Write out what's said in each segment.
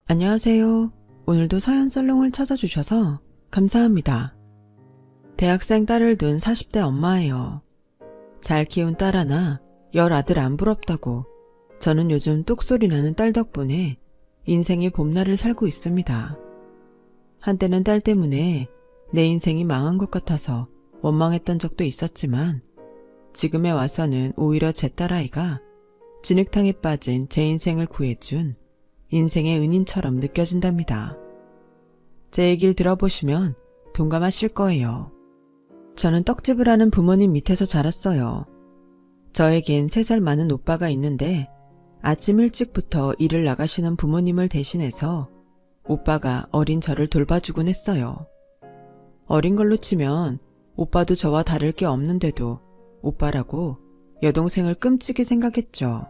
안녕하세요. 오늘도 서연살롱을 찾아주셔서 감사합니다. 대학생 딸을 둔 40대 엄마예요. 잘 키운 딸 하나, 10아들 안 부럽다고 저는 요즘 똑소리 나는 딸 덕분에 인생의 봄날을 살고 있습니다. 한때는 딸 때문에 내 인생이 망한 것 같아서 원망했던 적도 있었지만 지금에 와서는 오히려 제 딸아이가 진흙탕에 빠진 제 인생을 구해준 인생의 은인처럼 느껴진답니다. 제 얘기를 들어보시면 동감하실 거예요. 저는 떡집을 하는 부모님 밑에서 자랐어요. 저에겐 3살 많은 오빠가 있는데 아침 일찍부터 일을 나가시는 부모님을 대신해서 오빠가 어린 저를 돌봐주곤 했어요. 어린 걸로 치면 오빠도 저와 다를 게 없는데도 오빠라고 여동생을 끔찍이 생각했죠.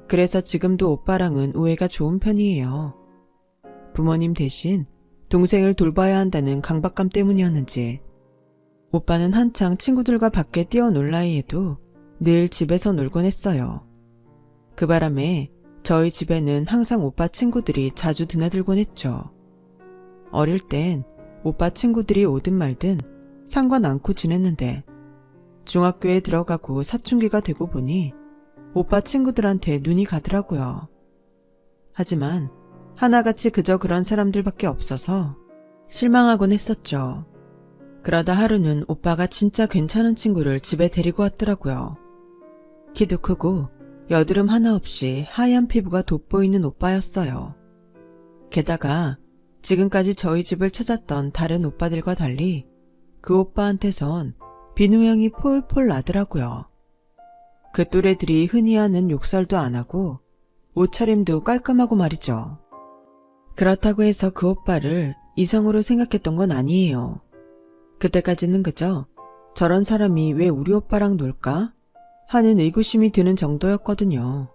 그래서 지금도 오빠랑은 우애가 좋은 편이에요. 부모님 대신 동생을 돌봐야 한다는 강박감 때문이었는지 오빠는 한창 친구들과 밖에 뛰어놀 나이에도 늘 집에서 놀곤 했어요. 그 바람에 저희 집에는 항상 오빠 친구들이 자주 드나들곤 했죠. 어릴 땐 오빠 친구들이 오든 말든 상관 않고 지냈는데 중학교에 들어가고 사춘기가 되고 보니 오빠 친구들한테 눈이 가더라고요. 하지만 하나같이 그저 그런 사람들밖에 없어서 실망하곤 했었죠. 그러다 하루는 오빠가 진짜 괜찮은 친구를 집에 데리고 왔더라고요. 키도 크고 여드름 하나 없이 하얀 피부가 돋보이는 오빠였어요. 게다가 지금까지 저희 집을 찾았던 다른 오빠들과 달리 그 오빠한테선 비누향이 폴폴 나더라고요. 그 또래들이 흔히 하는 욕설도 안 하고 옷차림도 깔끔하고 말이죠. 그렇다고 해서 그 오빠를 이성으로 생각했던 건 아니에요. 그때까지는 그저 저런 사람이 왜 우리 오빠랑 놀까 하는 의구심이 드는 정도였거든요.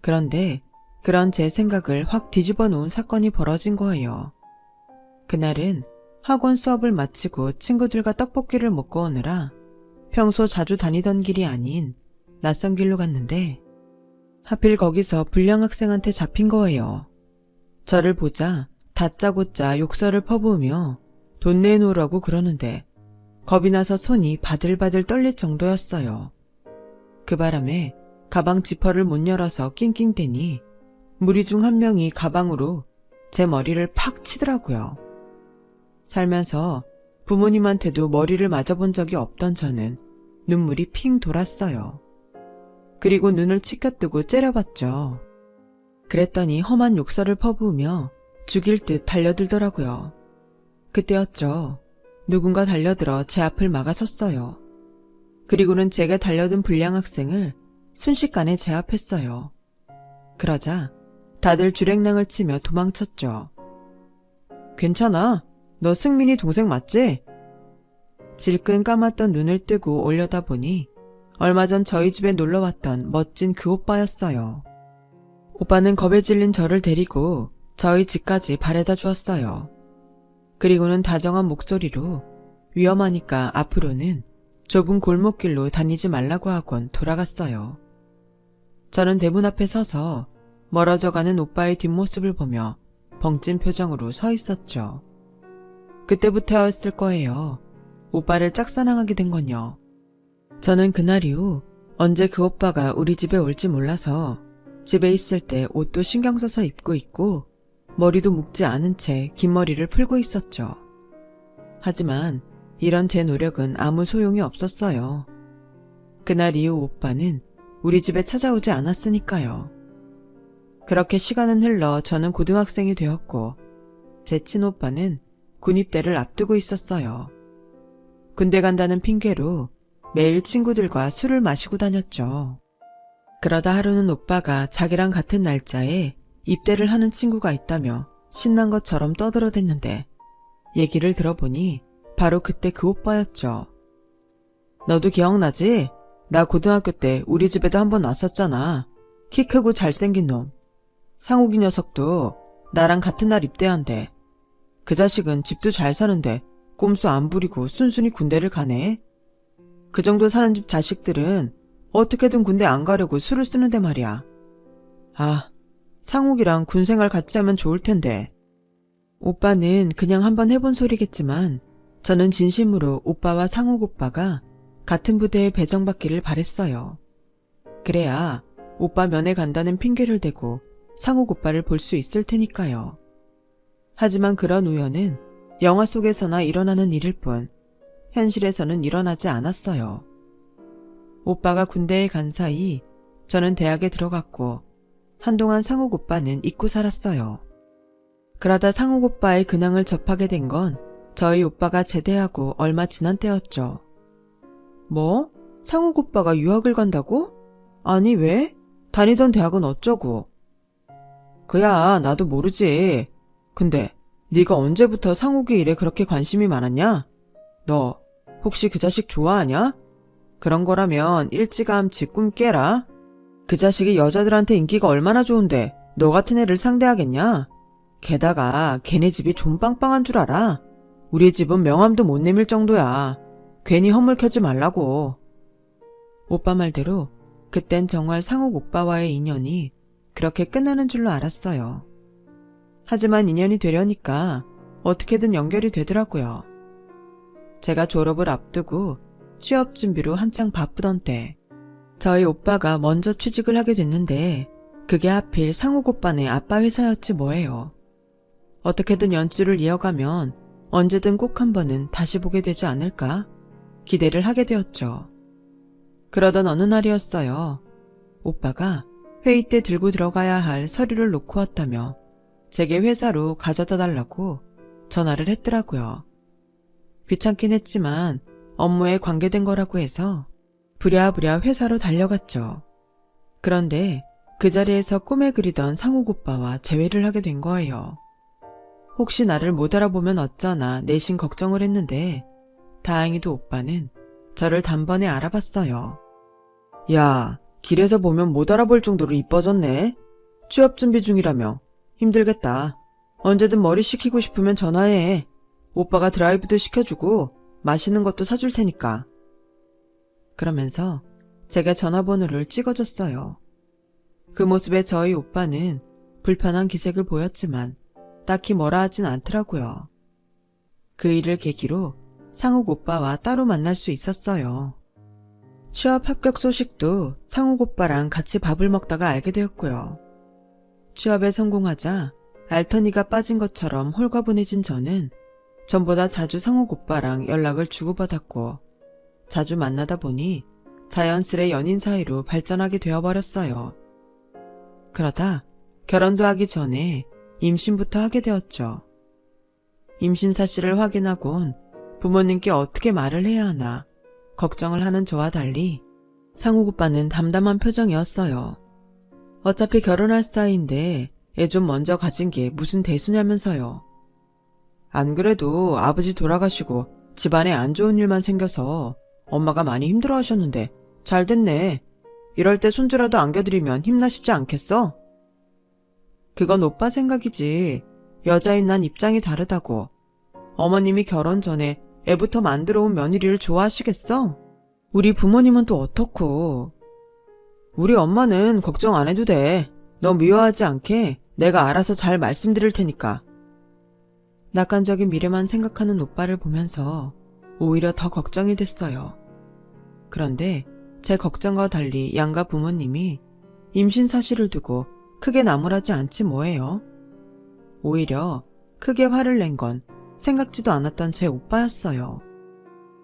그런데 그런 제 생각을 확 뒤집어 놓은 사건이 벌어진 거예요. 그날은 학원 수업을 마치고 친구들과 떡볶이를 먹고 오느라 평소 자주 다니던 길이 아닌 낯선 길로 갔는데 하필 거기서 불량 학생한테 잡힌 거예요. 저를 보자 다짜고짜 욕설을 퍼부으며 돈 내놓으라고 그러는데 겁이 나서 손이 바들바들 떨릴 정도였어요. 그 바람에 가방 지퍼를 못 열어서 낑낑대니 무리 중 한 명이 가방으로 제 머리를 팍 치더라고요. 살면서 부모님한테도 머리를 맞아본 적이 없던 저는 눈물이 핑 돌았어요. 그리고 눈을 치켜뜨고 째려봤죠. 그랬더니 험한 욕설을 퍼부으며 죽일 듯 달려들더라고요. 그때였죠. 누군가 달려들어 제 앞을 막아섰어요. 그리고는 제가 달려든 불량 학생을 순식간에 제압했어요. 그러자 다들 주랭랑을 치며 도망쳤죠. 괜찮아. 너 승민이 동생 맞지? 질끈 감았던 눈을 뜨고 올려다보니 얼마 전 저희 집에 놀러왔던 멋진 그 오빠였어요. 오빠는 겁에 질린 저를 데리고 저희 집까지 바래다 주었어요. 그리고는 다정한 목소리로 위험하니까 앞으로는 좁은 골목길로 다니지 말라고 하곤 돌아갔어요. 저는 대문 앞에 서서 멀어져가는 오빠의 뒷모습을 보며 벙찐 표정으로 서 있었죠. 그때부터였을 거예요. 오빠를 짝사랑하게 된 건요. 저는 그날 이후 언제 그 오빠가 우리 집에 올지 몰라서 집에 있을 때 옷도 신경 써서 입고 있고 머리도 묶지 않은 채 긴 머리를 풀고 있었죠. 하지만 이런 제 노력은 아무 소용이 없었어요. 그날 이후 오빠는 우리 집에 찾아오지 않았으니까요. 그렇게 시간은 흘러 저는 고등학생이 되었고 제 친오빠는 군입대를 앞두고 있었어요. 군대 간다는 핑계로 매일 친구들과 술을 마시고 다녔죠. 그러다 하루는 오빠가 자기랑 같은 날짜에 입대를 하는 친구가 있다며 신난 것처럼 떠들어댔는데 얘기를 들어보니 바로 그때 그 오빠였죠. 너도 기억나지? 나 고등학교 때 우리 집에도 한번 왔었잖아. 키 크고 잘생긴 놈. 상욱이 녀석도 나랑 같은 날 입대한대. 그 자식은 집도 잘 사는데 꼼수 안 부리고 순순히 군대를 가네. 그 정도 사는 집 자식들은 어떻게든 군대 안 가려고 술을 쓰는데 말이야. 아, 상욱이랑 군생활 같이 하면 좋을 텐데. 오빠는 그냥 한번 해본 소리겠지만 저는 진심으로 오빠와 상욱 오빠가 같은 부대에 배정받기를 바랬어요. 그래야 오빠 면회 간다는 핑계를 대고 상욱 오빠를 볼 수 있을 테니까요. 하지만 그런 우연은 영화 속에서나 일어나는 일일 뿐 현실에서는 일어나지 않았어요. 오빠가 군대에 간 사이 저는 대학에 들어갔고 한동안 상욱 오빠는 잊고 살았어요. 그러다 상욱 오빠의 근황을 접하게 된 건 저희 오빠가 제대하고 얼마 지난 때였죠. 뭐? 상욱 오빠가 유학을 간다고? 아니 왜? 다니던 대학은 어쩌고? 그야 나도 모르지. 근데 네가 언제부터 상욱이 일에 그렇게 관심이 많았냐? 너 혹시 그 자식 좋아하냐? 그런 거라면 일찌감치 꿈 깨라. 그 자식이 여자들한테 인기가 얼마나 좋은데 너 같은 애를 상대하겠냐? 게다가 걔네 집이 좀 빵빵한 줄 알아? 우리 집은 명함도 못 내밀 정도야. 괜히 허물켜지 말라고. 오빠 말대로 그땐 정말 상욱 오빠와의 인연이 그렇게 끝나는 줄로 알았어요. 하지만 인연이 되려니까 어떻게든 연결이 되더라고요. 제가 졸업을 앞두고 취업 준비로 한창 바쁘던 때 저희 오빠가 먼저 취직을 하게 됐는데 그게 하필 상욱 오빠네 아빠 회사였지 뭐예요. 어떻게든 연주를 이어가면 언제든 꼭 한 번은 다시 보게 되지 않을까 기대를 하게 되었죠. 그러던 어느 날이었어요. 오빠가 회의 때 들고 들어가야 할 서류를 놓고 왔다며 제게 회사로 가져다 달라고 전화를 했더라고요. 귀찮긴 했지만 업무에 관계된 거라고 해서 부랴부랴 회사로 달려갔죠. 그런데 그 자리에서 꿈에 그리던 상욱 오빠와 재회를 하게 된 거예요. 혹시 나를 못 알아보면 어쩌나 내심 걱정을 했는데 다행히도 오빠는 저를 단번에 알아봤어요. 야, 길에서 보면 못 알아볼 정도로 이뻐졌네. 취업 준비 중이라며 힘들겠다. 언제든 머리 식히고 싶으면 전화해. 오빠가 드라이브도 시켜주고 맛있는 것도 사줄 테니까. 그러면서 제가 전화번호를 찍어줬어요. 그 모습에 저희 오빠는 불편한 기색을 보였지만 딱히 뭐라 하진 않더라고요. 그 일을 계기로 상욱 오빠와 따로 만날 수 있었어요. 취업 합격 소식도 상욱 오빠랑 같이 밥을 먹다가 알게 되었고요. 취업에 성공하자 알터니가 빠진 것처럼 홀가분해진 저는 전보다 자주 상욱 오빠랑 연락을 주고받았고 자주 만나다 보니 자연스레 연인 사이로 발전하게 되어버렸어요. 그러다 결혼도 하기 전에 임신부터 하게 되었죠. 임신 사실을 확인하곤 부모님께 어떻게 말을 해야 하나 걱정을 하는 저와 달리 상욱 오빠는 담담한 표정이었어요. 어차피 결혼할 사이인데 애 좀 먼저 가진 게 무슨 대수냐면서요. 안 그래도 아버지 돌아가시고 집안에 안 좋은 일만 생겨서 엄마가 많이 힘들어 하셨는데 잘 됐네. 이럴 때 손주라도 안겨드리면 힘나시지 않겠어? 그건 오빠 생각이지. 여자인 난 입장이 다르다고. 어머님이 결혼 전에 애부터 만들어 온 며느리를 좋아하시겠어? 우리 부모님은 또 어떻고. 우리 엄마는 걱정 안 해도 돼. 너 미워하지 않게 내가 알아서 잘 말씀드릴 테니까. 낙관적인 미래만 생각하는 오빠를 보면서 오히려 더 걱정이 됐어요. 그런데 제 걱정과 달리 양가 부모님이 임신 사실을 두고 크게 나무라지 않지 뭐예요. 오히려 크게 화를 낸 건 생각지도 않았던 제 오빠였어요.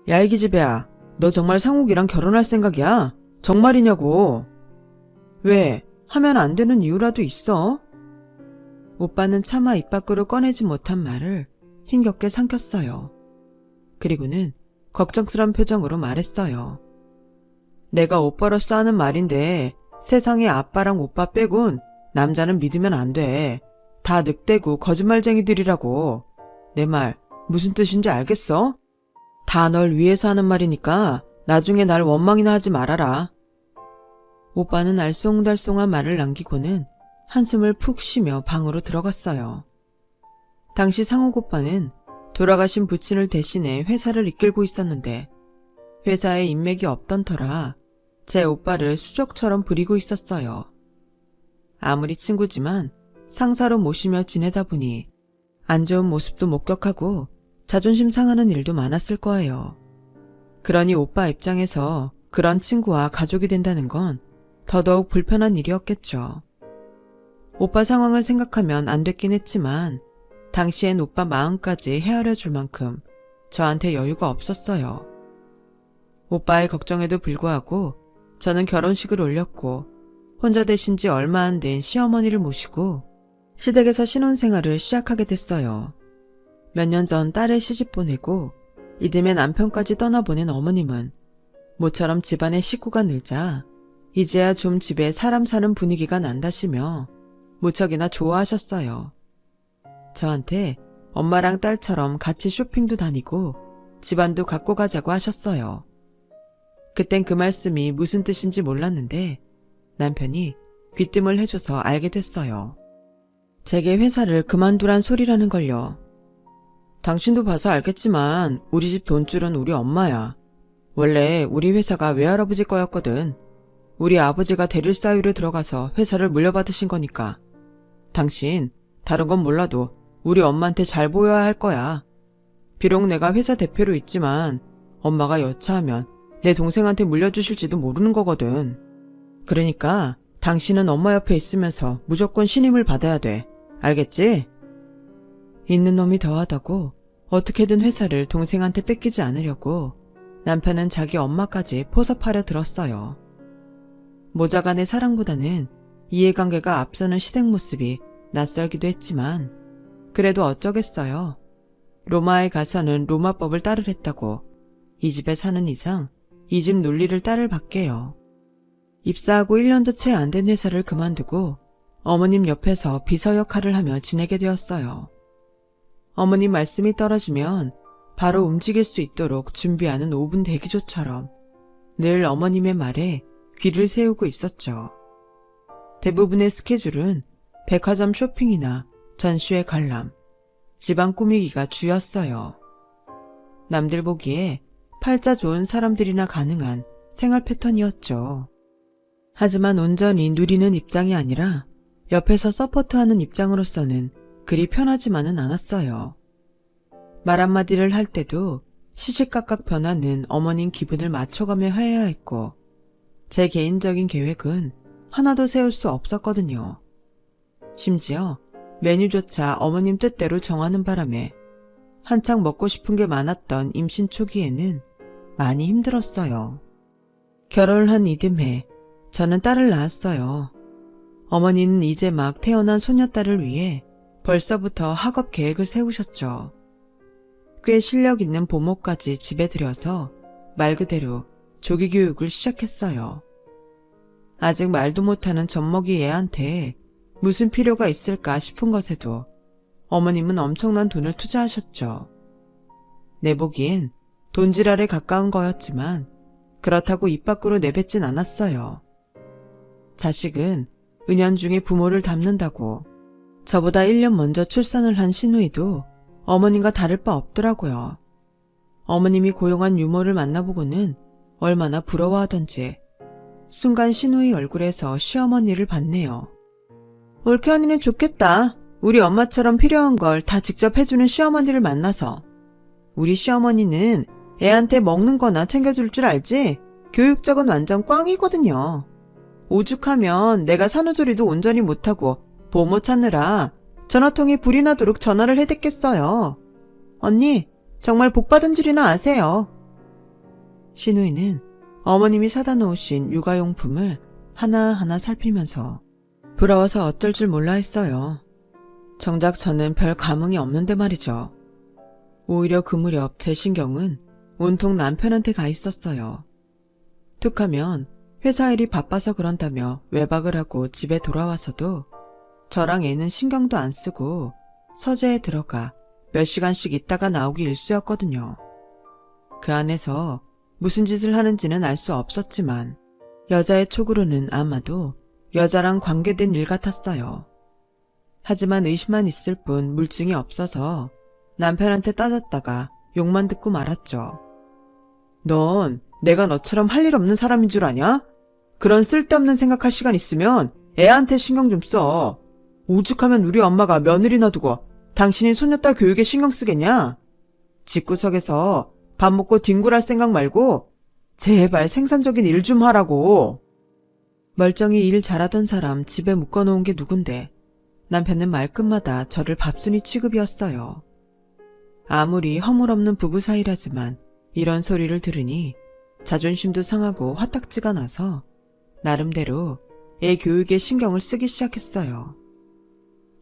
야, 이 기집애야, 너 정말 상욱이랑 결혼할 생각이야? 정말이냐고. 왜? 하면 안 되는 이유라도 있어? 오빠는 차마 입 밖으로 꺼내지 못한 말을 힘겹게 삼켰어요. 그리고는 걱정스런 표정으로 말했어요. 내가 오빠로서 하는 말인데 세상에 아빠랑 오빠 빼곤 남자는 믿으면 안 돼. 다 늑대고 거짓말쟁이들이라고. 내 말 무슨 뜻인지 알겠어? 다 널 위해서 하는 말이니까 나중에 날 원망이나 하지 말아라. 오빠는 알쏭달쏭한 말을 남기고는 한숨을 푹 쉬며 방으로 들어갔어요. 당시 상욱 오빠는 돌아가신 부친을 대신해 회사를 이끌고 있었는데 회사에 인맥이 없던 터라 제 오빠를 수족처럼 부리고 있었어요. 아무리 친구지만 상사로 모시며 지내다 보니 안 좋은 모습도 목격하고 자존심 상하는 일도 많았을 거예요. 그러니 오빠 입장에서 그런 친구와 가족이 된다는 건 더더욱 불편한 일이었겠죠. 오빠 상황을 생각하면 안 됐긴 했지만 당시엔 오빠 마음까지 헤아려 줄 만큼 저한테 여유가 없었어요. 오빠의 걱정에도 불구하고 저는 결혼식을 올렸고 혼자 되신 지 얼마 안 된 시어머니를 모시고 시댁에서 신혼생활을 시작하게 됐어요. 몇 년 전 딸을 시집 보내고 이듬해 남편까지 떠나보낸 어머님은 모처럼 집안에 식구가 늘자 이제야 좀 집에 사람 사는 분위기가 난다시며 무척이나 좋아하셨어요. 저한테 엄마랑 딸처럼 같이 쇼핑도 다니고 집안도 갖고 가자고 하셨어요. 그땐 그 말씀이 무슨 뜻인지 몰랐는데 남편이 귀뜸을 해줘서 알게 됐어요. 제게 회사를 그만두란 소리라는 걸요. 당신도 봐서 알겠지만 우리 집 돈줄은 우리 엄마야. 원래 우리 회사가 외할아버지 거였거든. 우리 아버지가 대릴 사유를 들어가서 회사를 물려받으신 거니까. 당신 다른 건 몰라도 우리 엄마한테 잘 보여야 할 거야. 비록 내가 회사 대표로 있지만 엄마가 여차하면 내 동생한테 물려주실지도 모르는 거거든. 그러니까 당신은 엄마 옆에 있으면서 무조건 신임을 받아야 돼. 알겠지? 있는 놈이 더하다고 어떻게든 회사를 동생한테 뺏기지 않으려고 남편은 자기 엄마까지 포섭하려 들었어요. 모자간의 사랑보다는 이해관계가 앞서는 시댁 모습이 낯설기도 했지만 그래도 어쩌겠어요. 로마에 가서는 로마법을 따르랬다고 이 집에 사는 이상 이 집 논리를 따를 밖에요. 입사하고 1년도 채 안 된 회사를 그만두고 어머님 옆에서 비서 역할을 하며 지내게 되었어요. 어머님 말씀이 떨어지면 바로 움직일 수 있도록 준비하는 5분 대기조처럼 늘 어머님의 말에 귀를 세우고 있었죠. 대부분의 스케줄은 백화점 쇼핑이나 전시회 관람, 집안 꾸미기가 주였어요. 남들 보기에 팔자 좋은 사람들이나 가능한 생활 패턴이었죠. 하지만 온전히 누리는 입장이 아니라 옆에서 서포트하는 입장으로서는 그리 편하지만은 않았어요. 말 한마디를 할 때도 시시각각 변하는 어머님 기분을 맞춰가며 해야 했고 제 개인적인 계획은 하나도 세울 수 없었거든요. 심지어 메뉴조차 어머님 뜻대로 정하는 바람에 한창 먹고 싶은 게 많았던 임신 초기에는 많이 힘들었어요. 결혼을 한 이듬해 저는 딸을 낳았어요. 어머니는 이제 막 태어난 소녀딸을 위해 벌써부터 학업 계획을 세우셨죠. 꽤 실력 있는 보모까지 집에 들여서 말 그대로 조기 교육을 시작했어요. 아직 말도 못하는 젖먹이 애한테 무슨 필요가 있을까 싶은 것에도 어머님은 엄청난 돈을 투자하셨죠. 내 보기엔 돈지랄에 가까운 거였지만 그렇다고 입 밖으로 내뱉진 않았어요. 자식은 은연중에 부모를 닮는다고 저보다 1년 먼저 출산을 한 시누이도 어머님과 다를 바 없더라고요. 어머님이 고용한 유모를 만나보고는 얼마나 부러워하던지 순간 시누이 얼굴에서 시어머니를 봤네요. 올케 언니는 좋겠다. 우리 엄마처럼 필요한 걸 다 직접 해주는 시어머니를 만나서. 우리 시어머니는 애한테 먹는 거나 챙겨줄 줄 알지? 교육적은 완전 꽝이거든요. 오죽하면 내가 산후조리도 온전히 못하고 보모 찾느라 전화통에 불이 나도록 전화를 해댔겠어요. 언니, 정말 복받은 줄이나 아세요. 시누이는 어머님이 사다 놓으신 육아용품을 하나하나 살피면서 부러워서 어쩔 줄 몰라 했어요. 정작 저는 별 감흥이 없는데 말이죠. 오히려 그 무렵 제 신경은 온통 남편한테 가 있었어요. 툭하면 회사 일이 바빠서 그런다며 외박을 하고 집에 돌아와서도 저랑 애는 신경도 안 쓰고 서재에 들어가 몇 시간씩 있다가 나오기 일쑤였거든요. 그 안에서 무슨 짓을 하는지는 알 수 없었지만 여자의 촉으로는 아마도 여자랑 관계된 일 같았어요. 하지만 의심만 있을 뿐 물증이 없어서 남편한테 따졌다가 욕만 듣고 말았죠. 넌 내가 너처럼 할 일 없는 사람인 줄 아냐? 그런 쓸데없는 생각할 시간 있으면 애한테 신경 좀 써. 오죽하면 우리 엄마가 며느리 놔두고 당신이 손녀딸 교육에 신경 쓰겠냐? 집구석에서 밥 먹고 뒹굴할 생각 말고 제발 생산적인 일 좀 하라고. 멀쩡히 일 잘하던 사람 집에 묶어놓은 게 누군데 남편은 말끝마다 저를 밥순이 취급이었어요. 아무리 허물없는 부부 사이라지만 이런 소리를 들으니 자존심도 상하고 화딱지가 나서 나름대로 애 교육에 신경을 쓰기 시작했어요.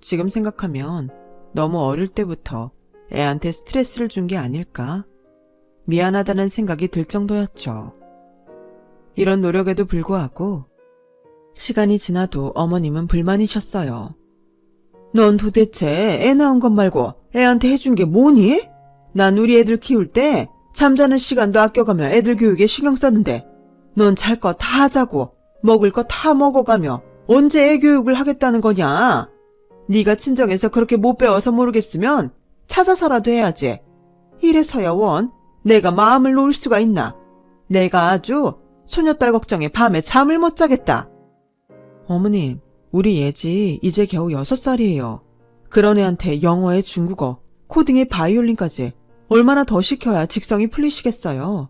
지금 생각하면 너무 어릴 때부터 애한테 스트레스를 준 게 아닐까? 미안하다는 생각이 들 정도였죠. 이런 노력에도 불구하고 시간이 지나도 어머님은 불만이셨어요. 넌 도대체 애 낳은 것 말고 애한테 해준 게 뭐니? 난 우리 애들 키울 때 잠자는 시간도 아껴가며 애들 교육에 신경 썼는데 넌 잘 거 다 하자고 먹을 거 다 먹어가며 언제 애 교육을 하겠다는 거냐? 네가 친정에서 그렇게 못 배워서 모르겠으면 찾아서라도 해야지. 이래서야 원 내가 마음을 놓을 수가 있나. 내가 아주 소녀딸 걱정에 밤에 잠을 못 자겠다. 어머님, 우리 예지 이제 겨우 6살이에요. 그런 애한테 영어에 중국어, 코딩에 바이올린까지 얼마나 더 시켜야 직성이 풀리시겠어요.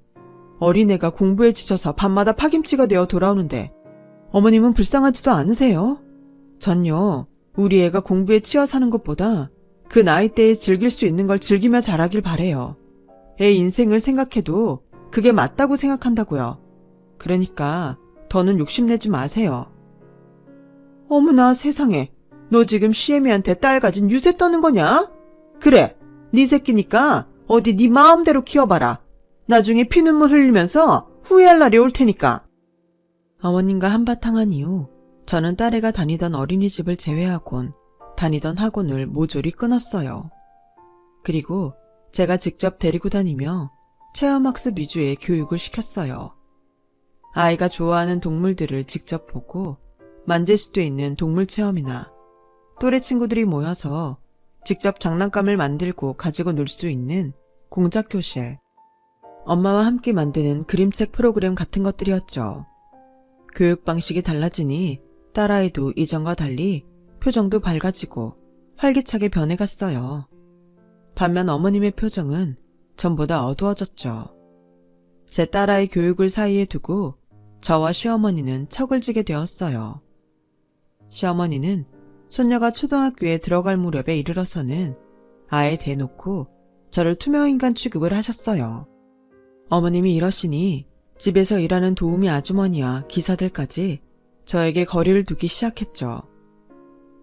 어린애가 공부에 지쳐서 밤마다 파김치가 되어 돌아오는데 어머님은 불쌍하지도 않으세요? 전요, 우리 애가 공부에 치여 사는 것보다 그 나이대에 즐길 수 있는 걸 즐기며 자라길 바래요. 애 인생을 생각해도 그게 맞다고 생각한다고요. 그러니까 더는 욕심내지 마세요. 어머나 세상에, 너 지금 시애미한테 딸 가진 유세 떠는 거냐? 그래, 네 새끼니까 어디 네 마음대로 키워봐라. 나중에 피눈물 흘리면서 후회할 날이 올 테니까. 어머님과 한바탕 한 이후 저는 딸애가 다니던 어린이집을 제외하곤 다니던 학원을 모조리 끊었어요. 그리고 제가 직접 데리고 다니며 체험학습 위주의 교육을 시켰어요. 아이가 좋아하는 동물들을 직접 보고 만질 수도 있는 동물 체험이나 또래 친구들이 모여서 직접 장난감을 만들고 가지고 놀 수 있는 공작 교실, 엄마와 함께 만드는 그림책 프로그램 같은 것들이었죠. 교육 방식이 달라지니 딸아이도 이전과 달리 표정도 밝아지고 활기차게 변해갔어요. 반면 어머님의 표정은 전보다 어두워졌죠. 제 딸아이 교육을 사이에 두고 저와 시어머니는 척을 지게 되었어요. 시어머니는 손녀가 초등학교에 들어갈 무렵에 이르러서는 아예 대놓고 저를 투명인간 취급을 하셨어요. 어머님이 이러시니 집에서 일하는 도우미 아주머니와 기사들까지 저에게 거리를 두기 시작했죠.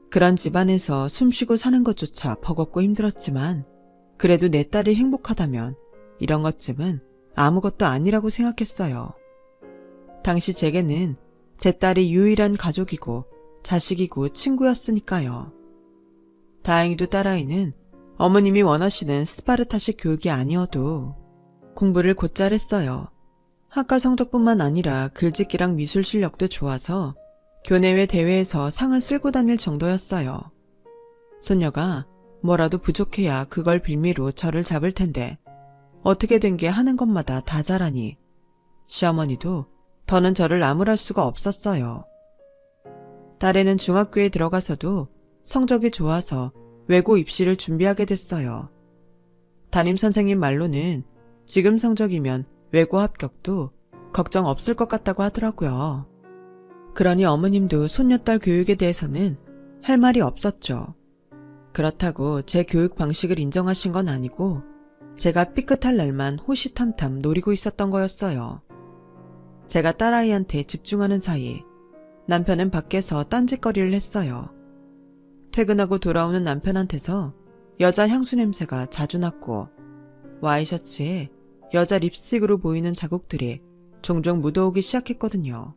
그런 집안에서 숨쉬고 사는 것조차 버겁고 힘들었지만 그래도 내 딸이 행복하다면 이런 것쯤은 아무것도 아니라고 생각했어요. 당시 제게는 제 딸이 유일한 가족이고 자식이고 친구였으니까요. 다행히도 딸아이는 어머님이 원하시는 스파르타식 교육이 아니어도 공부를 곧잘 했어요. 학과 성적뿐만 아니라 글짓기랑 미술 실력도 좋아서 교내외 대회에서 상을 쓸고 다닐 정도였어요. 손녀가 뭐라도 부족해야 그걸 빌미로 저를 잡을 텐데 어떻게 된 게 하는 것마다 다 잘하니 시어머니도 더는 저를 나무랄 수가 없었어요. 딸애는 중학교에 들어가서도 성적이 좋아서 외고 입시를 준비하게 됐어요. 담임선생님 말로는 지금 성적이면 외고 합격도 걱정 없을 것 같다고 하더라고요. 그러니 어머님도 손녀딸 교육에 대해서는 할 말이 없었죠. 그렇다고 제 교육 방식을 인정하신 건 아니고 제가 삐끗할 날만 호시탐탐 노리고 있었던 거였어요. 제가 딸아이한테 집중하는 사이 남편은 밖에서 딴짓거리를 했어요. 퇴근하고 돌아오는 남편한테서 여자 향수 냄새가 자주 났고 와이셔츠에 여자 립스틱으로 보이는 자국들이 종종 묻어오기 시작했거든요.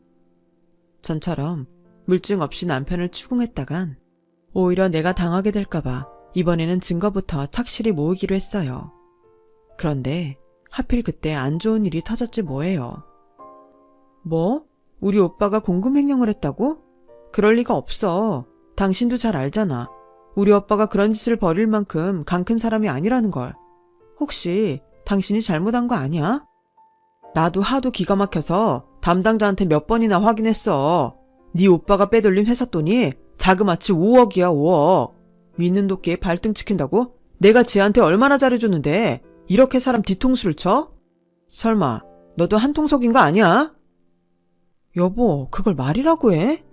전처럼 물증 없이 남편을 추궁했다간 오히려 내가 당하게 될까봐 이번에는 증거부터 착실히 모으기로 했어요. 그런데 하필 그때 안 좋은 일이 터졌지 뭐예요. 뭐? 우리 오빠가 공금횡령을 했다고? 그럴 리가 없어. 당신도 잘 알잖아. 우리 오빠가 그런 짓을 벌일 만큼 강 큰 사람이 아니라는 걸. 혹시 당신이 잘못한 거 아니야? 나도 하도 기가 막혀서 담당자한테 몇 번이나 확인했어. 네 오빠가 빼돌린 회사 돈이 자그마치 5억이야, 5억. 믿는 도끼에 발등 찍힌다고? 내가 쟤한테 얼마나 잘해줬는데 이렇게 사람 뒤통수를 쳐? 설마 너도 한통속인 거 아니야? 여보, 그걸 말이라고 해?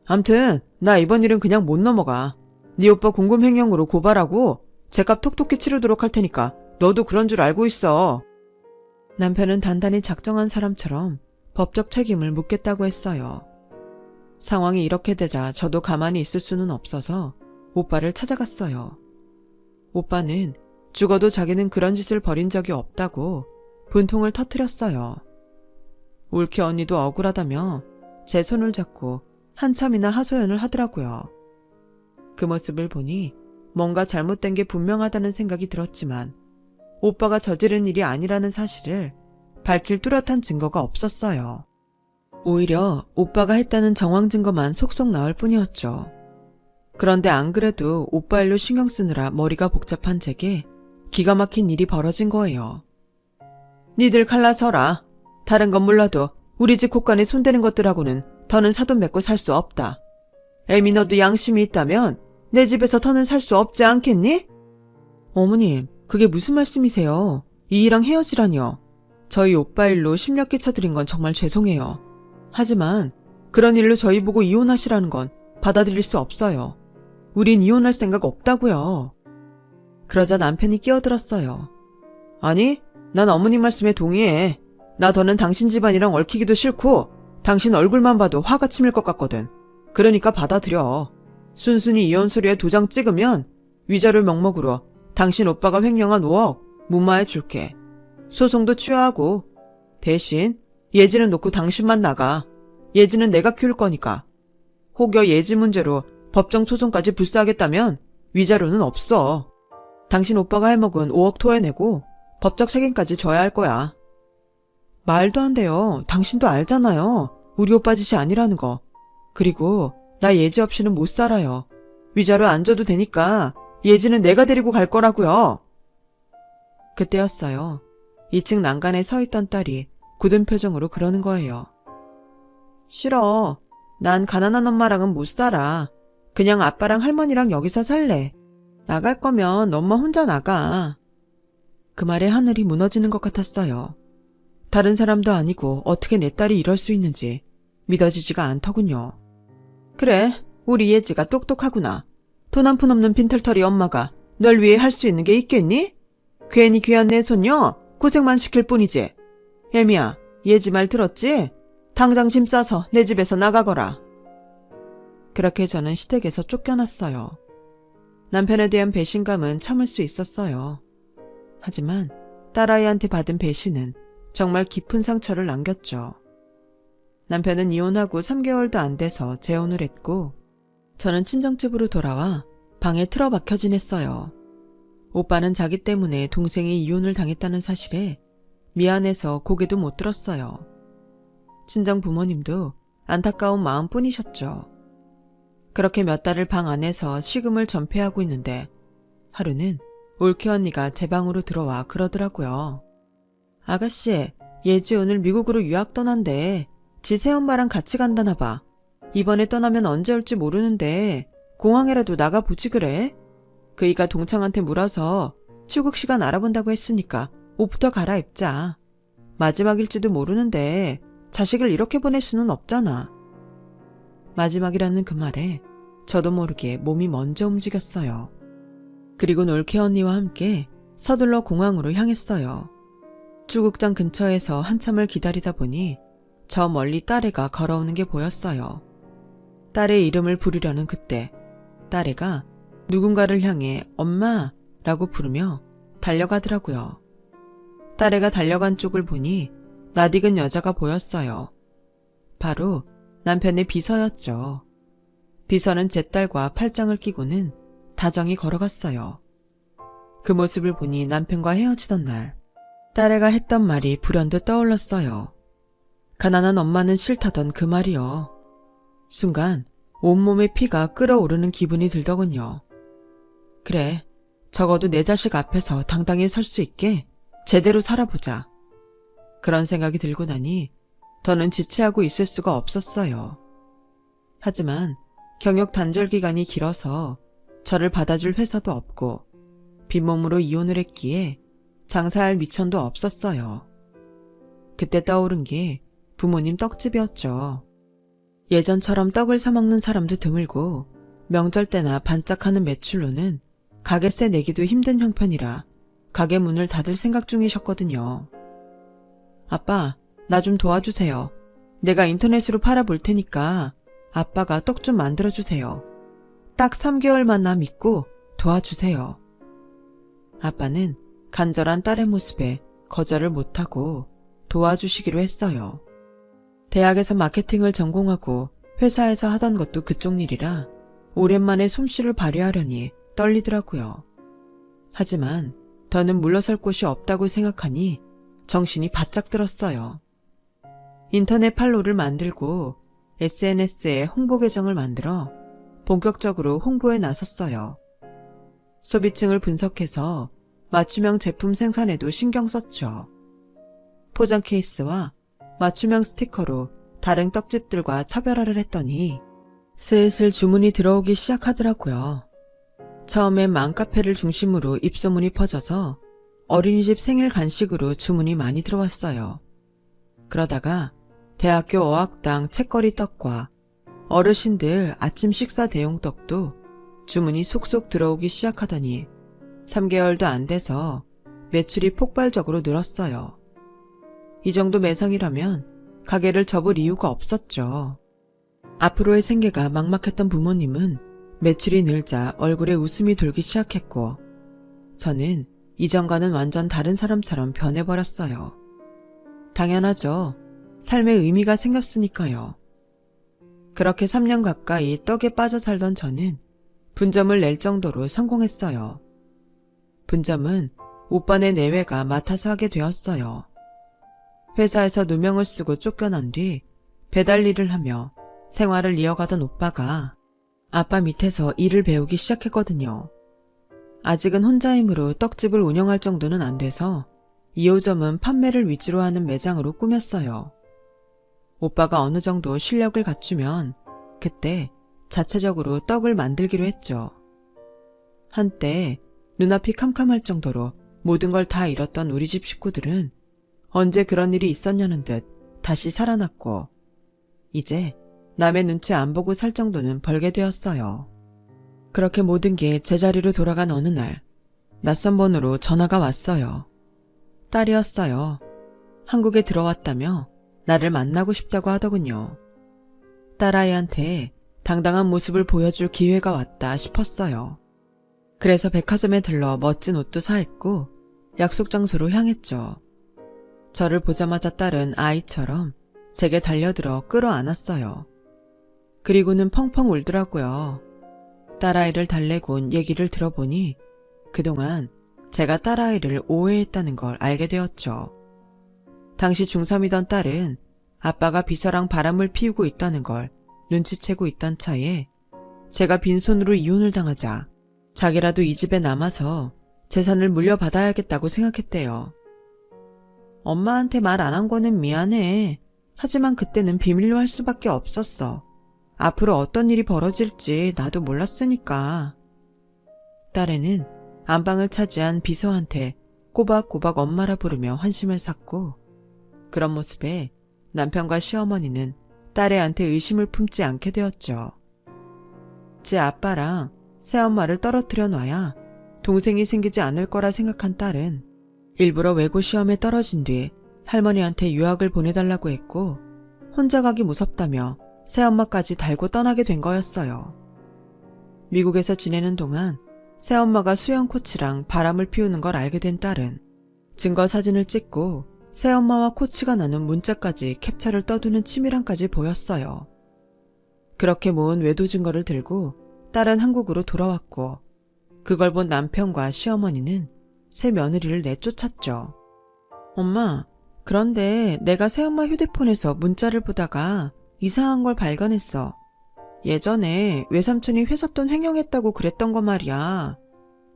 암튼 나 이번 일은 그냥 못 넘어가. 네 오빠 공금횡령으로 고발하고 제값 톡톡히 치르도록 할 테니까 너도 그런 줄 알고 있어. 남편은 단단히 작정한 사람처럼 법적 책임을 묻겠다고 했어요. 상황이 이렇게 되자 저도 가만히 있을 수는 없어서 오빠를 찾아갔어요. 오빠는 죽어도 자기는 그런 짓을 벌인 적이 없다고 분통을 터뜨렸어요. 올케 언니도 억울하다며 제 손을 잡고 한참이나 하소연을 하더라고요. 그 모습을 보니 뭔가 잘못된 게 분명하다는 생각이 들었지만 오빠가 저지른 일이 아니라는 사실을 밝힐 뚜렷한 증거가 없었어요. 오히려 오빠가 했다는 정황 증거만 속속 나올 뿐이었죠. 그런데 안 그래도 오빠 일로 신경 쓰느라 머리가 복잡한 제게 기가 막힌 일이 벌어진 거예요. 니들 갈라서라. 다른 건 몰라도 우리 집 곳간에 손대는 것들하고는 더는 사돈 맺고 살 수 없다. 애미 너도 양심이 있다면 내 집에서 더는 살 수 없지 않겠니? 어머님, 그게 무슨 말씀이세요? 이 일랑 헤어지라뇨. 저희 오빠 일로 심력 끼쳐드린 건 정말 죄송해요. 하지만 그런 일로 저희 보고 이혼하시라는 건 받아들일 수 없어요. 우린 이혼할 생각 없다고요. 그러자 남편이 끼어들었어요. 아니, 난 어머님 말씀에 동의해. 나 더는 당신 집안이랑 얽히기도 싫고 당신 얼굴만 봐도 화가 치밀 것 같거든. 그러니까 받아들여. 순순히 이혼 서류에 도장 찍으면 위자료 명목으로 당신 오빠가 횡령한 5억 무마해 줄게. 소송도 취하하고 대신 예지는 놓고 당신만 나가. 예지는 내가 키울 거니까. 혹여 예지 문제로 법정 소송까지 불사하겠다면 위자료는 없어. 당신 오빠가 해먹은 5억 토해내고 법적 책임까지 져야 할 거야. 말도 안 돼요. 당신도 알잖아요. 우리 오빠 짓이 아니라는 거. 그리고 나 예지 없이는 못 살아요. 위자료 안 줘도 되니까 예지는 내가 데리고 갈 거라고요. 그때였어요. 2층 난간에 서 있던 딸이 굳은 표정으로 그러는 거예요. 싫어. 난 가난한 엄마랑은 못 살아. 그냥 아빠랑 할머니랑 여기서 살래. 나갈 거면 엄마 혼자 나가. 그 말에 하늘이 무너지는 것 같았어요. 다른 사람도 아니고 어떻게 내 딸이 이럴 수 있는지 믿어지지가 않더군요. 그래, 우리 예지가 똑똑하구나. 돈 한 푼 없는 빈털터리 엄마가 널 위해 할 수 있는 게 있겠니? 괜히 귀한 내 손녀 고생만 시킬 뿐이지. 애미야, 예지 말 들었지? 당장 짐 싸서 내 집에서 나가거라. 그렇게 저는 시댁에서 쫓겨났어요. 남편에 대한 배신감은 참을 수 있었어요. 하지만 딸아이한테 받은 배신은 정말 깊은 상처를 남겼죠. 남편은 이혼하고 3개월도 안 돼서 재혼을 했고 저는 친정집으로 돌아와 방에 틀어박혀 지냈어요. 오빠는 자기 때문에 동생이 이혼을 당했다는 사실에 미안해서 고개도 못 들었어요. 친정 부모님도 안타까운 마음뿐이셨죠. 그렇게 몇 달을 방 안에서 식음을 전폐하고 있는데 하루는 올케 언니가 제 방으로 들어와 그러더라고요. 아가씨, 예지 오늘 미국으로 유학 떠난대. 지 새엄마랑 같이 간다나 봐. 이번에 떠나면 언제 올지 모르는데 공항에라도 나가보지 그래? 그이가 동창한테 물어서 출국 시간 알아본다고 했으니까 옷부터 갈아입자. 마지막일지도 모르는데 자식을 이렇게 보낼 수는 없잖아. 마지막이라는 그 말에 저도 모르게 몸이 먼저 움직였어요. 그리고 올케 언니와 함께 서둘러 공항으로 향했어요. 출국장 근처에서 한참을 기다리다 보니 저 멀리 딸애가 걸어오는 게 보였어요. 딸의 이름을 부르려는 그때 딸애가 누군가를 향해 엄마라고 부르며 달려가더라고요. 딸애가 달려간 쪽을 보니 낯익은 여자가 보였어요. 바로 남편의 비서였죠. 비서는 제 딸과 팔짱을 끼고는 다정히 걸어갔어요. 그 모습을 보니 남편과 헤어지던 날 딸애가 했던 말이 불현듯 떠올랐어요. 가난한 엄마는 싫다던 그 말이요. 순간 온몸에 피가 끓어오르는 기분이 들더군요. 그래, 적어도 내 자식 앞에서 당당히 설 수 있게 제대로 살아보자. 그런 생각이 들고 나니 더는 지체하고 있을 수가 없었어요. 하지만 경력 단절 기간이 길어서 저를 받아줄 회사도 없고 빈몸으로 이혼을 했기에 장사할 미천도 없었어요. 그때 떠오른 게 부모님 떡집이었죠. 예전처럼 떡을 사 먹는 사람도 드물고 명절 때나 반짝하는 매출로는 가게세 내기도 힘든 형편이라 가게 문을 닫을 생각 중이셨거든요. 아빠, 나 좀 도와주세요. 내가 인터넷으로 팔아볼 테니까 아빠가 떡 좀 만들어주세요. 딱 3개월만 나 믿고 도와주세요. 아빠는 간절한 딸의 모습에 거절을 못하고 도와주시기로 했어요. 대학에서 마케팅을 전공하고 회사에서 하던 것도 그쪽 일이라 오랜만에 솜씨를 발휘하려니 떨리더라고요. 하지만 더는 물러설 곳이 없다고 생각하니 정신이 바짝 들었어요. 인터넷 판로를 만들고 SNS에 홍보 계정을 만들어 본격적으로 홍보에 나섰어요. 소비층을 분석해서 맞춤형 제품 생산에도 신경 썼죠. 포장 케이스와 맞춤형 스티커로 다른 떡집들과 차별화를 했더니 슬슬 주문이 들어오기 시작하더라고요. 처음엔 맘카페를 중심으로 입소문이 퍼져서 어린이집 생일 간식으로 주문이 많이 들어왔어요. 그러다가 대학교 어학당 책거리 떡과 어르신들 아침 식사 대용 떡도 주문이 속속 들어오기 시작하더니 3개월도 안 돼서 매출이 폭발적으로 늘었어요. 이 정도 매상이라면 가게를 접을 이유가 없었죠. 앞으로의 생계가 막막했던 부모님은 매출이 늘자 얼굴에 웃음이 돌기 시작했고 저는 이전과는 완전 다른 사람처럼 변해버렸어요. 당연하죠. 삶에 의미가 생겼으니까요. 그렇게 3년 가까이 떡에 빠져 살던 저는 분점을 낼 정도로 성공했어요. 분점은 오빠네 내외가 맡아서 하게 되었어요. 회사에서 누명을 쓰고 쫓겨난 뒤 배달 일을 하며 생활을 이어가던 오빠가 아빠 밑에서 일을 배우기 시작했거든요. 아직은 혼자 힘으로 떡집을 운영할 정도는 안 돼서 2호점은 판매를 위주로 하는 매장으로 꾸몄어요. 오빠가 어느 정도 실력을 갖추면 그때 자체적으로 떡을 만들기로 했죠. 한때 눈앞이 캄캄할 정도로 모든 걸 다 잃었던 우리 집 식구들은 언제 그런 일이 있었냐는 듯 다시 살아났고 이제 남의 눈치 안 보고 살 정도는 벌게 되었어요. 그렇게 모든 게 제자리로 돌아간 어느 날 낯선 번호로 전화가 왔어요. 딸이었어요. 한국에 들어왔다며 나를 만나고 싶다고 하더군요. 딸아이한테 당당한 모습을 보여줄 기회가 왔다 싶었어요. 그래서 백화점에 들러 멋진 옷도 사입고 약속 장소로 향했죠. 저를 보자마자 딸은 아이처럼 제게 달려들어 끌어안았어요. 그리고는 펑펑 울더라고요. 딸아이를 달래고 온 얘기를 들어보니 그동안 제가 딸아이를 오해했다는 걸 알게 되었죠. 당시 중3이던 딸은 아빠가 비서랑 바람을 피우고 있다는 걸 눈치채고 있던 차에 제가 빈손으로 이혼을 당하자 자기라도 이 집에 남아서 재산을 물려받아야겠다고 생각했대요. 엄마한테 말 안 한 거는 미안해. 하지만 그때는 비밀로 할 수밖에 없었어. 앞으로 어떤 일이 벌어질지 나도 몰랐으니까. 딸애는 안방을 차지한 비서한테 꼬박꼬박 엄마라 부르며 환심을 샀고 그런 모습에 남편과 시어머니는 딸애한테 의심을 품지 않게 되었죠. 제 아빠랑 새엄마를 떨어뜨려 놔야 동생이 생기지 않을 거라 생각한 딸은 일부러 외고 시험에 떨어진 뒤 할머니한테 유학을 보내달라고 했고 혼자 가기 무섭다며 새엄마까지 달고 떠나게 된 거였어요. 미국에서 지내는 동안 새엄마가 수영 코치랑 바람을 피우는 걸 알게 된 딸은 증거 사진을 찍고 새엄마와 코치가 나눈 문자까지 캡처를 떠두는 치밀함까지 보였어요. 그렇게 모은 외도 증거를 들고 딸은 한국으로 돌아왔고 그걸 본 남편과 시어머니는 새 며느리를 내쫓았죠. 엄마, 그런데 내가 새엄마 휴대폰에서 문자를 보다가 이상한 걸 발견했어. 예전에 외삼촌이 회삿돈 횡령했다고 그랬던 거 말이야.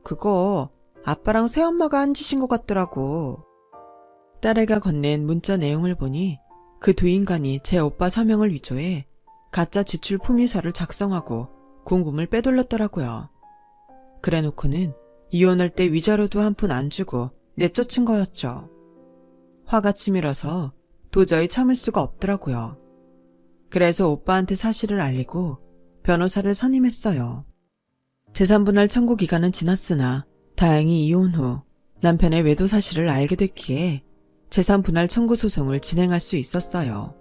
그거 아빠랑 새엄마가 한 짓인 것 같더라고. 딸애가 건넨 문자 내용을 보니 그 두 인간이 제 오빠 서명을 위조해 가짜 지출 품위서를 작성하고 공금을 빼돌렸더라고요. 그래놓고는 이혼할 때 위자료도 한 푼 안 주고 내쫓은 거였죠. 화가 치밀어서 도저히 참을 수가 없더라고요. 그래서 오빠한테 사실을 알리고 변호사를 선임했어요. 재산분할 청구 기간은 지났으나 다행히 이혼 후 남편의 외도 사실을 알게 됐기에 재산분할 청구 소송을 진행할 수 있었어요.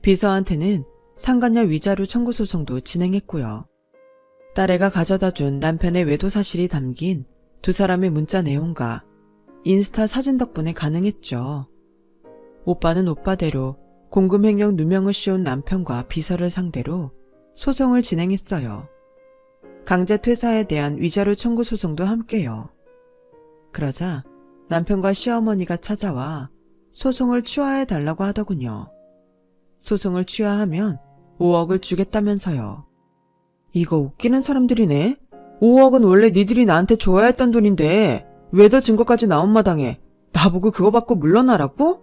비서한테는 상간녀 위자료 청구 소송도 진행했고요. 딸애가 가져다 준 남편의 외도 사실이 담긴 두 사람의 문자 내용과 인스타 사진 덕분에 가능했죠. 오빠는 오빠대로 공금 횡령 누명을 씌운 남편과 비서를 상대로 소송을 진행했어요. 강제 퇴사에 대한 위자료 청구 소송도 함께요. 그러자 남편과 시어머니가 찾아와 소송을 취하해 달라고 하더군요. 소송을 취하하면 5억을 주겠다면서요. 이거 웃기는 사람들이네. 5억은 원래 니들이 나한테 줘야 했던 돈인데 왜 더 증거까지 나온 마당에 나보고 그거 받고 물러나라고?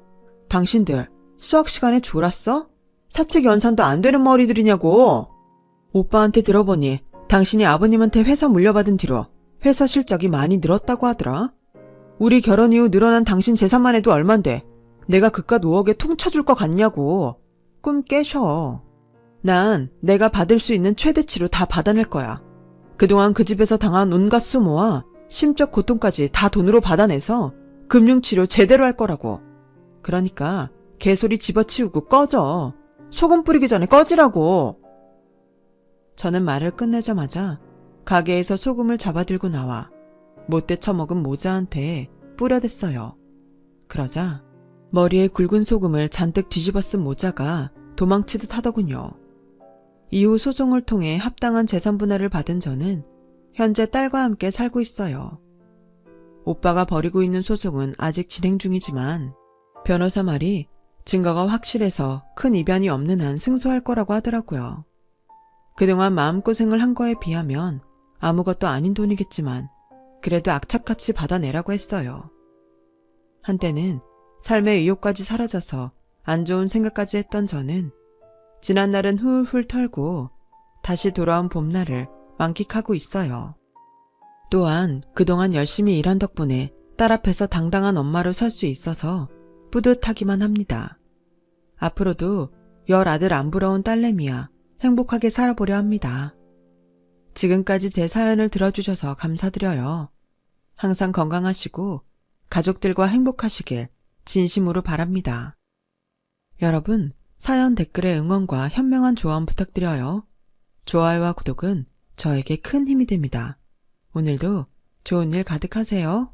당신들 수학 시간에 졸았어? 사책 연산도 안 되는 머리들이냐고. 오빠한테 들어보니 당신이 아버님한테 회사 물려받은 뒤로 회사 실적이 많이 늘었다고 하더라. 우리 결혼 이후 늘어난 당신 재산만 해도 얼만데 내가 그깟 5억에 퉁쳐줄 것 같냐고. 꿈 깨셔. 난 내가 받을 수 있는 최대치로 다 받아낼 거야. 그동안 그 집에서 당한 온갖 수모와 심적 고통까지 다 돈으로 받아내서 금융치료 제대로 할 거라고. 그러니까 개소리 집어치우고 꺼져. 소금 뿌리기 전에 꺼지라고. 저는 말을 끝내자마자 가게에서 소금을 잡아들고 나와 못돼 처먹은 모자한테 뿌려댔어요. 그러자 머리에 굵은 소금을 잔뜩 뒤집어 쓴 모자가 도망치듯 하더군요. 이후 소송을 통해 합당한 재산 분할을 받은 저는 현재 딸과 함께 살고 있어요. 오빠가 벌이고 있는 소송은 아직 진행 중이지만 변호사 말이 증거가 확실해서 큰 이변이 없는 한 승소할 거라고 하더라고요. 그동안 마음고생을 한 거에 비하면 아무것도 아닌 돈이겠지만 그래도 악착같이 받아내라고 했어요. 한때는 삶의 의욕까지 사라져서 안 좋은 생각까지 했던 저는 지난날은 훌훌 털고 다시 돌아온 봄날을 만끽하고 있어요. 또한 그동안 열심히 일한 덕분에 딸 앞에서 당당한 엄마로 설 수 있어서 뿌듯하기만 합니다. 앞으로도 열 아들 안 부러운 딸내미야 행복하게 살아보려 합니다. 지금까지 제 사연을 들어주셔서 감사드려요. 항상 건강하시고 가족들과 행복하시길 진심으로 바랍니다. 여러분, 사연 댓글에 응원과 현명한 조언 부탁드려요. 좋아요와 구독은 저에게 큰 힘이 됩니다. 오늘도 좋은 일 가득하세요.